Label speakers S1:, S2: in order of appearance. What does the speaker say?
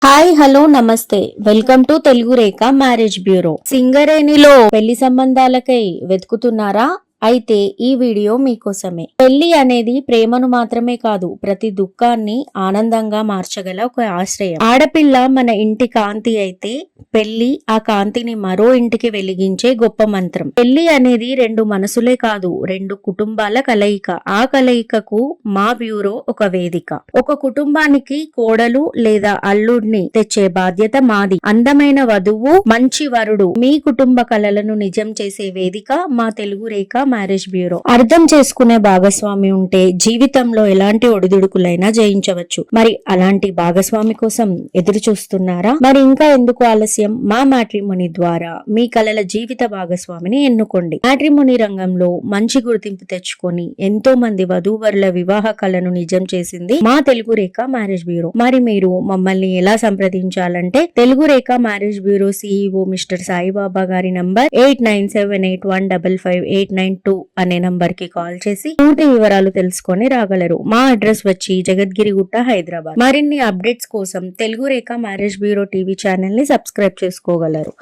S1: Hi hello నమస్తే welcome to Telugu Rekha marriage bureau. సింగరేణిలో పెళ్లి సంబంధాలకై వెతుకుతున్నారా? అయితే ఈ వీడియో మీకోసమే. పెళ్లి అనేది ప్రేమను మాత్రమే కాదు, ప్రతి దుఃఖాన్ని ఆనందంగా మార్చగల ఒక ఆశ్రయం. ఆడపిల్ల మన ఇంటి కాంతి అయితే పెళ్లి ఆ కాంతిని మరో ఇంటికి వెలిగించే గొప్ప మంత్రం. పెళ్లి అనేది రెండు మనసులే కాదు, రెండు కుటుంబాల కలయిక. ఆ కలయికకు మా బ్యూరో ఒక వేదిక. ఒక కుటుంబానికి కోడలు లేదా అల్లుడిని తెచ్చే బాధ్యత మాది. అందమైన వధువు, మంచి వరుడు, మీ కుటుంబ కలలను నిజం చేసే వేదిక మా తెలుగు రేఖ మ్యారేజ్ బ్యూరో. అర్థం చేసుకునే భాగస్వామి ఉంటే జీవితంలో ఎలాంటి ఒడిదుడుకులైనా జయించవచ్చు. మరి అలాంటి భాగస్వామి కోసం ఎదురు చూస్తున్నారా? మరి ఇంకా ఎందుకు ఆలస్యం? మా మ్యాట్రిమోనీ ద్వారా మీ కలల జీవిత భాగస్వామిని ఎన్నుకోండి. మ్యాట్రిమోనీ రంగంలో మంచి గుర్తింపు తెచ్చుకొని ఎంతో మంది వధూవరుల వివాహ కలను నిజం చేసింది మా తెలుగు రేఖ మ్యారేజ్ బ్యూరో. మరి మీరు మమ్మల్ని ఎలా సంప్రదించాలంటే Telugu Rekha marriage bureau CEO mister Saibaba గారి నంబర్ 8978155892 అనే నంబర్ కి కాల్ చేసి పూర్తి వివరాలు తెలుసుకొని రాగలరు. మా అడ్రస్ వచ్చి జగద్గిరిగుట్ట, హైదరాబాద్. మరిన్ని అప్డేట్స్ కోసం Telugu Rekha marriage bureau TV channel ని సబ్స్క్రైబ్ చేసుకోగలరు.